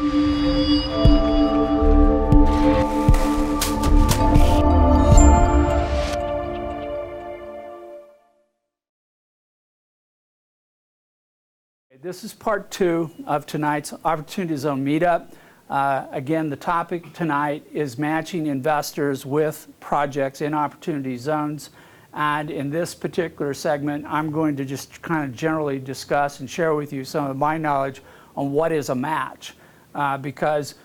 This is part 2 of tonight's Opportunity Zone Meetup. Again, the topic tonight is matching investors with projects in Opportunity Zones. And in this particular segment, I'm going to just kind of generally discuss and share with you some of my knowledge on what is a match. Because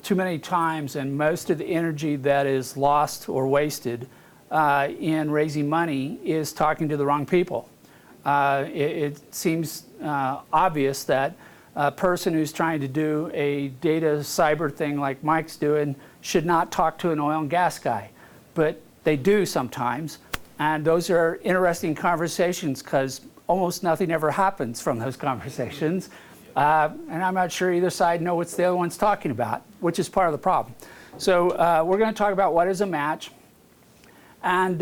too many times, and most of the energy that is lost or wasted in raising money is talking to the wrong people. It seems obvious that a person who's trying to do a data cyber thing like Mike's doing should not talk to an oil and gas guy. But they do sometimes. And those are interesting conversations because almost nothing ever happens from those conversations. And I'm not sure either side know what the other one's talking about, which is part of the problem. So we're going to talk about what is a match. And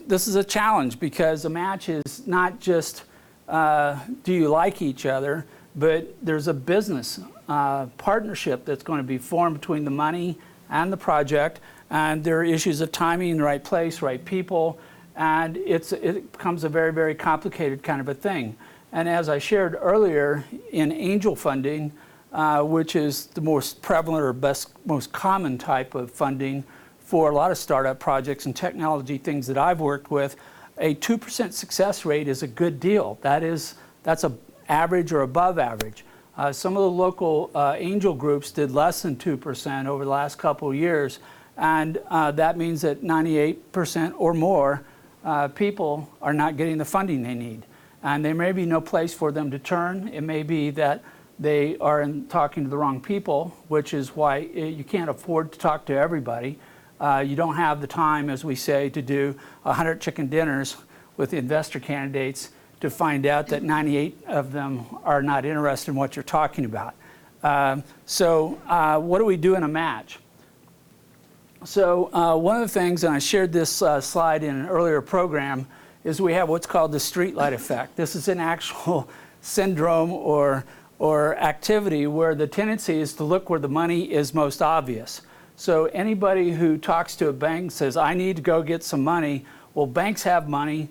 this is a challenge because a match is not just do you like each other, but there's a business partnership that's going to be formed between the money and the project, and there are issues of timing, the right place, right people, and it becomes a very, very complicated kind of a thing. And as I shared earlier, in angel funding, which is the most prevalent or most common type of funding for a lot of startup projects and technology things that I've worked with, a 2% success rate is a good deal. That's a average or above average. Some of the local angel groups did less than 2% over the last couple of years, and that means that 98% or more people are not getting the funding they need. And there may be no place for them to turn. It may be that they are talking to the wrong people, which is why you can't afford to talk to everybody. You don't have the time, as we say, to do 100 chicken dinners with investor candidates to find out that 98 of them are not interested in what you're talking about. So what do we do in a match? So one of the things, and I shared this slide in an earlier program, is we have what's called the streetlight effect. This is an actual syndrome or activity where the tendency is to look where the money is most obvious. So anybody who talks to a bank says, I need to go get some money. Well, banks have money,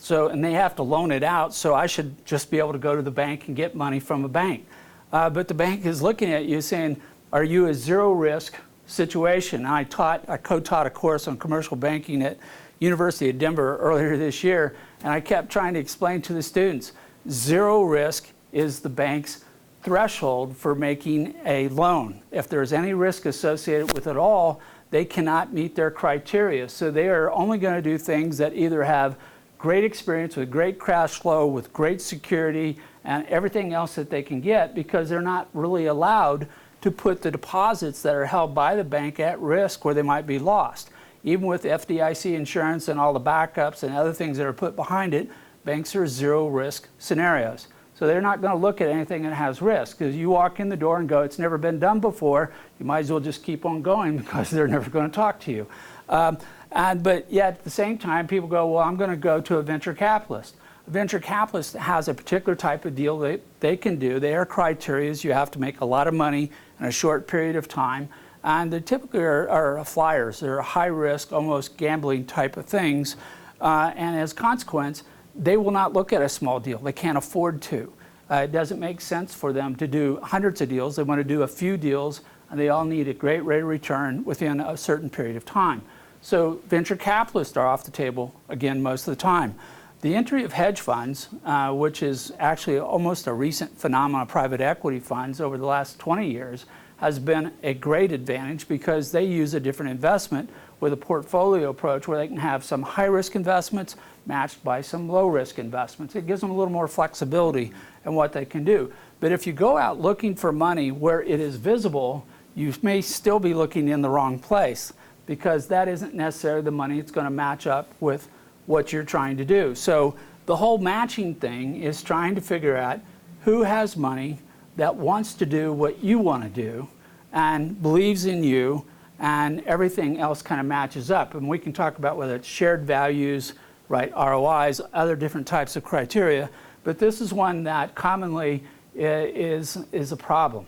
and they have to loan it out, so I should just be able to go to the bank and get money from a bank. But the bank is looking at you saying, are you a zero risk situation? I co-taught a course on commercial banking at University of Denver earlier this year, and I kept trying to explain to the students, zero risk is the bank's threshold for making a loan. If there's any risk associated with it all, they cannot meet their criteria. So they are only going to do things that either have great experience with great cash flow, with great security, and everything else that they can get, because they're not really allowed to put the deposits that are held by the bank at risk where they might be lost. Even with FDIC insurance and all the backups and other things that are put behind it, banks are zero risk scenarios. So they're not going to look at anything that has risk. Because you walk in the door and go, it's never been done before, you might as well just keep on going because they're never going to talk to you. But yet at the same time, people go, well, I'm going to go to a venture capitalist. A venture capitalist has a particular type of deal that they can do. Their criteria is you have to make a lot of money in a short period of time. And they typically are flyers. They're high risk, almost gambling type of things. And as a consequence, they will not look at a small deal. They can't afford to. It doesn't make sense for them to do hundreds of deals. They want to do a few deals, and they all need a great rate of return within a certain period of time. So venture capitalists are off the table, again, most of the time. The entry of hedge funds, which is actually almost a recent phenomenon of private equity funds over the last 20 years, has been a great advantage because they use a different investment with a portfolio approach where they can have some high-risk investments matched by some low-risk investments. It gives them a little more flexibility in what they can do. But if you go out looking for money where it is visible, you may still be looking in the wrong place because that isn't necessarily the money that's going to match up with what you're trying to do. So the whole matching thing is trying to figure out who has money that wants to do what you want to do and believes in you, and everything else kind of matches up. And we can talk about whether it's shared values, right, ROIs, other different types of criteria, but this is one that commonly is a problem.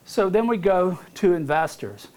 So then we go to investors.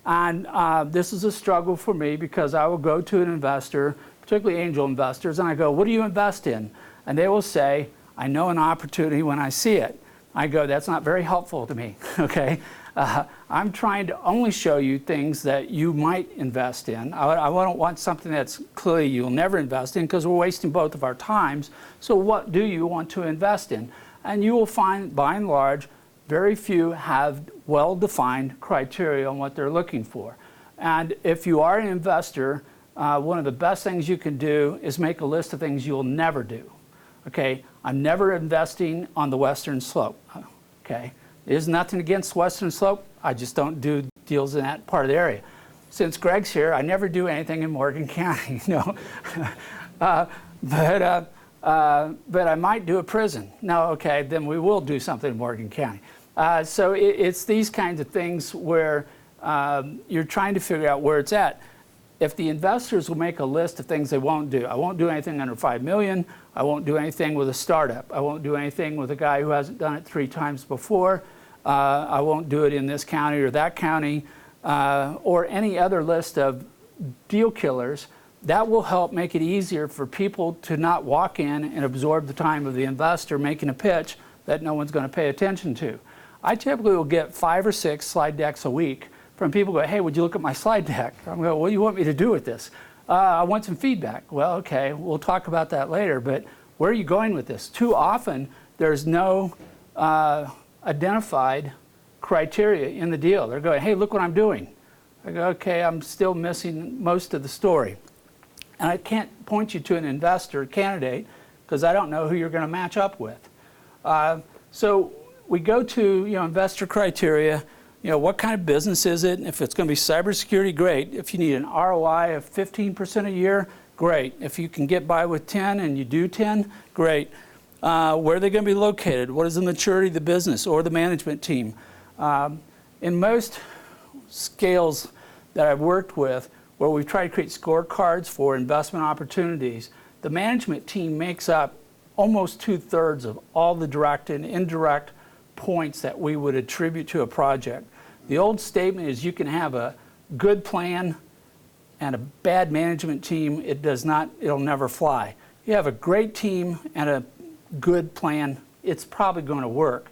And this is a struggle for me because I will go to an investor, particularly angel investors, and I go, what do you invest in? And they will say, I know an opportunity when I see it. I go, that's not very helpful to me, okay? I'm trying to only show you things that you might invest in. I don't want something that's clearly you'll never invest in because we're wasting both of our times. So what do you want to invest in? And you will find, by and large, very few have well-defined criteria on what they're looking for. And if you are an investor, one of the best things you can do is make a list of things you'll never do. Okay, I'm never investing on the Western Slope. Okay, there's nothing against Western Slope. I just don't do deals in that part of the area. Since Greg's here, I never do anything in Morgan County. No, but I might do a prison. No, okay, then we will do something in Morgan County. So it's these kinds of things where you're trying to figure out where it's at. If the investors will make a list of things they won't do, I won't do anything under $5 million. I won't do anything with a startup. I won't do anything with a guy who hasn't done it 3 times before. I won't do it in this county or that county, or any other list of deal killers. That will help make it easier for people to not walk in and absorb the time of the investor making a pitch that no one's going to pay attention to. I typically will get 5 or 6 slide decks a week from people who go, hey, would you look at my slide deck? I'm going, what do you want me to do with this? I want some feedback. Well, okay, we'll talk about that later, but where are you going with this? Too often, there's no identified criteria in the deal. They're going, hey, look what I'm doing. I go, okay, I'm still missing most of the story. And I can't point you to an investor candidate because I don't know who you're going to match up with. So we go to investor criteria. What kind of business is it? If it's going to be cybersecurity, great. If you need an ROI of 15% a year, great. If you can get by with 10 and you do 10, great. Where are they going to be located? What is the maturity of the business or the management team? In most scales that I've worked with, where we've tried to create scorecards for investment opportunities, the management team makes up almost 2/3 of all the direct and indirect points that we would attribute to a project. The old statement is you can have a good plan and a bad management team, it'll never fly. You have a great team and a good plan, it's probably going to work.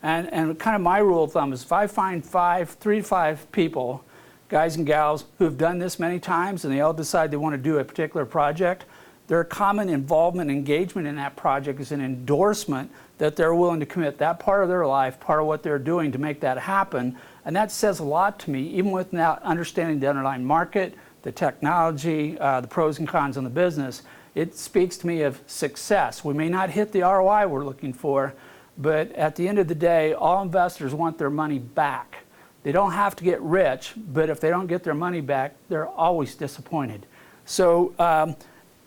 And kind of my rule of thumb is if I find 3 to 5 people, guys and gals, who have done this many times and they all decide they want to do a particular project, their common involvement and engagement in that project is an endorsement that they're willing to commit that part of their life, part of what they're doing to make that happen. And that says a lot to me, even without understanding the underlying market, the technology, the pros and cons on the business. It speaks to me of success. We may not hit the ROI we're looking for, but at the end of the day, all investors want their money back. They don't have to get rich, but if they don't get their money back, they're always disappointed. So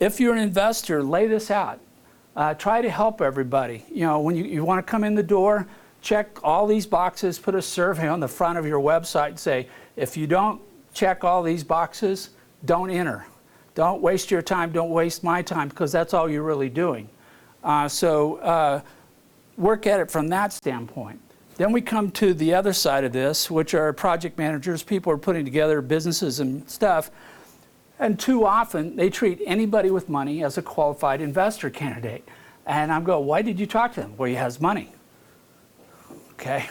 if you're an investor, lay this out. Try to help everybody. When you want to come in the door, check all these boxes, put a survey on the front of your website and say, if you don't check all these boxes, don't enter. Don't waste your time, don't waste my time, because that's all you're really doing. So work at it from that standpoint. Then we come to the other side of this, which are project managers, people who are putting together businesses and stuff. And too often, they treat anybody with money as a qualified investor candidate. And I'm going, why did you talk to them? Well, he has money. Okay.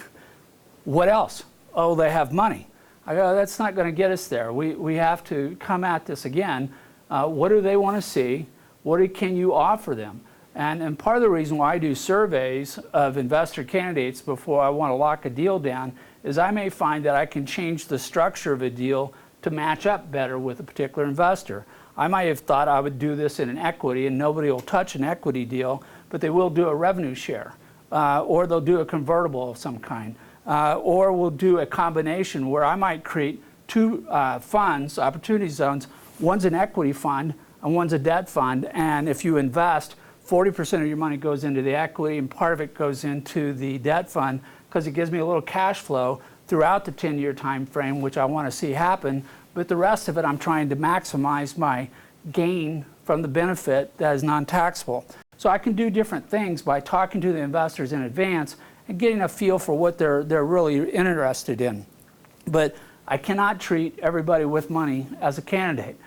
What else? Oh, they have money. I go, that's not going to get us there. We have to come at this again. What do they want to see? What can you offer them? And part of the reason why I do surveys of investor candidates before I want to lock a deal down is I may find that I can change the structure of a deal to match up better with a particular investor. I might have thought I would do this in an equity and nobody will touch an equity deal, but they will do a revenue share, or they'll do a convertible of some kind, or we'll do a combination where I might create 2 funds, opportunity zones. One's an equity fund and one's a debt fund, and if you invest, 40% of your money goes into the equity and part of it goes into the debt fund because it gives me a little cash flow throughout the 10-year time frame, which I want to see happen, but the rest of it I'm trying to maximize my gain from the benefit that is non-taxable. So I can do different things by talking to the investors in advance and getting a feel for what they're really interested in. But I cannot treat everybody with money as a candidate.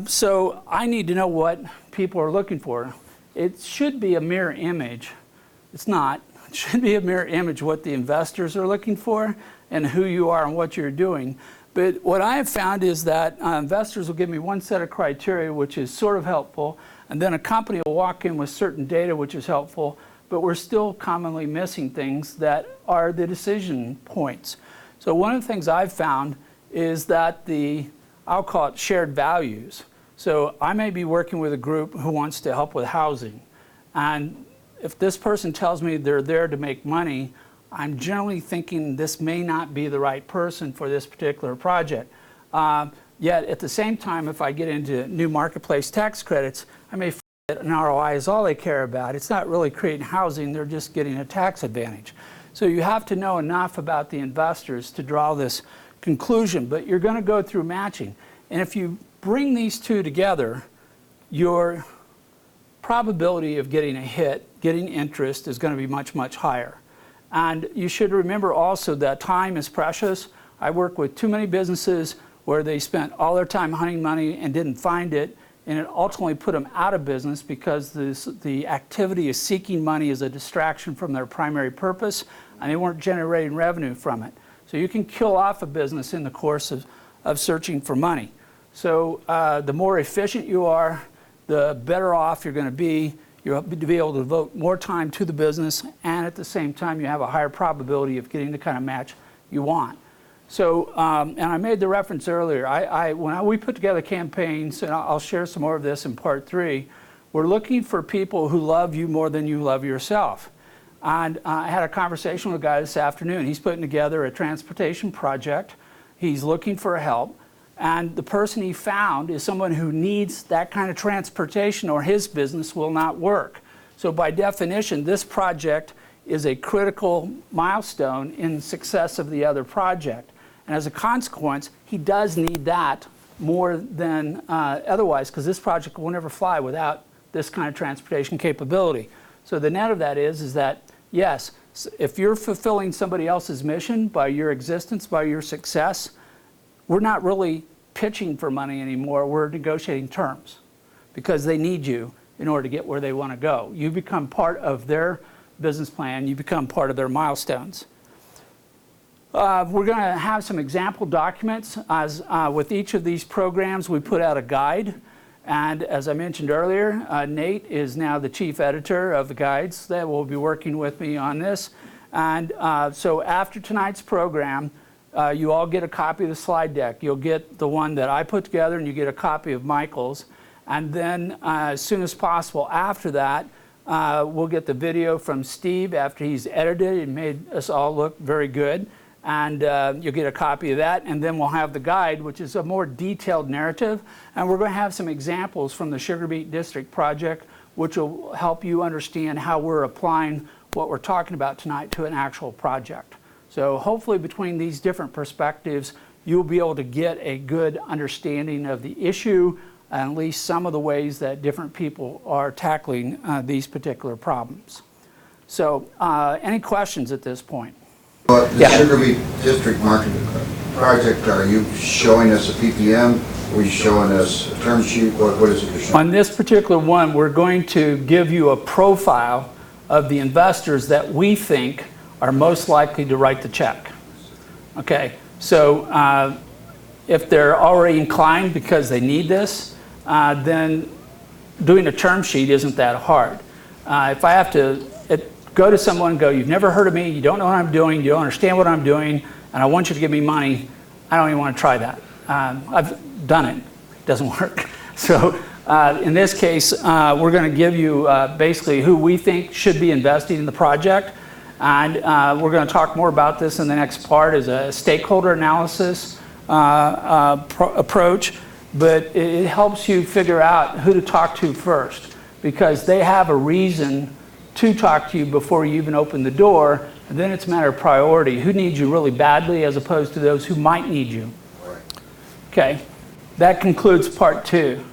So I need to know what people are looking for. It should be a mirror image. It's not. It should be a mirror image of what the investors are looking for and who you are and what you're doing. But what I have found is that investors will give me one set of criteria, which is sort of helpful, and then a company will walk in with certain data, which is helpful, but we're still commonly missing things that are the decision points. So one of the things I've found is that I'll call it shared values. So I may be working with a group who wants to help with housing, and if this person tells me they're there to make money, I'm generally thinking this may not be the right person for this particular project. Yet at the same time, if I get into new marketplace tax credits, I may find that an ROI is all they care about. It's not really creating housing, they're just getting a tax advantage. So you have to know enough about the investors to draw this conclusion, but you're going to go through matching. And if you bring these two together, your probability of getting a hit, getting interest, is going to be much, much higher. And you should remember also that time is precious. I work with too many businesses where they spent all their time hunting money and didn't find it, and it ultimately put them out of business because the activity of seeking money is a distraction from their primary purpose, and they weren't generating revenue from it. So you can kill off a business in the course of searching for money. So the more efficient you are, the better off you're going to be. You'll be able to devote more time to the business, and at the same time you have a higher probability of getting the kind of match you want. So, and I made the reference earlier, when we put together campaigns, and I'll share some more of this in part 3, we're looking for people who love you more than you love yourself. And I had a conversation with a guy this afternoon. He's putting together a transportation project. He's looking for help. And the person he found is someone who needs that kind of transportation or his business will not work. So by definition, this project is a critical milestone in the success of the other project. And as a consequence, he does need that more than otherwise, because this project will never fly without this kind of transportation capability. So the net of that is that, yes, if you're fulfilling somebody else's mission by your existence, by your success, we're not really pitching for money anymore, we're negotiating terms because they need you in order to get where they want to go. You become part of their business plan, you become part of their milestones. We're going to have some example documents. As with each of these programs, we put out a guide, and as I mentioned earlier, Nate is now the chief editor of the guides that will be working with me on this. And so after tonight's program, you all get a copy of the slide deck. You'll get the one that I put together, and you get a copy of Michael's. And then as soon as possible after that, we'll get the video from Steve after he's edited and made us all look very good. And you'll get a copy of that. And then we'll have the guide, which is a more detailed narrative. And we're going to have some examples from the Sugar Beet District project, which will help you understand how we're applying what we're talking about tonight to an actual project. So hopefully between these different perspectives, you'll be able to get a good understanding of the issue and at least some of the ways that different people are tackling these particular problems. So any questions at this point? Well, the Sugar Beet District Market Project, are you showing us a PPM? Are you showing us a term sheet? What is it you're showing? On this particular one, we're going to give you a profile of the investors that we think are most likely to write the check. Okay, so if they're already inclined because they need this, then doing a term sheet isn't that hard. If I have to go to someone and go, you've never heard of me, you don't know what I'm doing, you don't understand what I'm doing, and I want you to give me money, I don't even want to try that. I've done it, it doesn't work. So in this case, we're going to give you basically who we think should be investing in the project. And we're going to talk more about this in the next part as a stakeholder analysis approach. But it helps you figure out who to talk to first, because they have a reason to talk to you before you even open the door. And then it's a matter of priority. Who needs you really badly as opposed to those who might need you. Okay, that concludes part 2.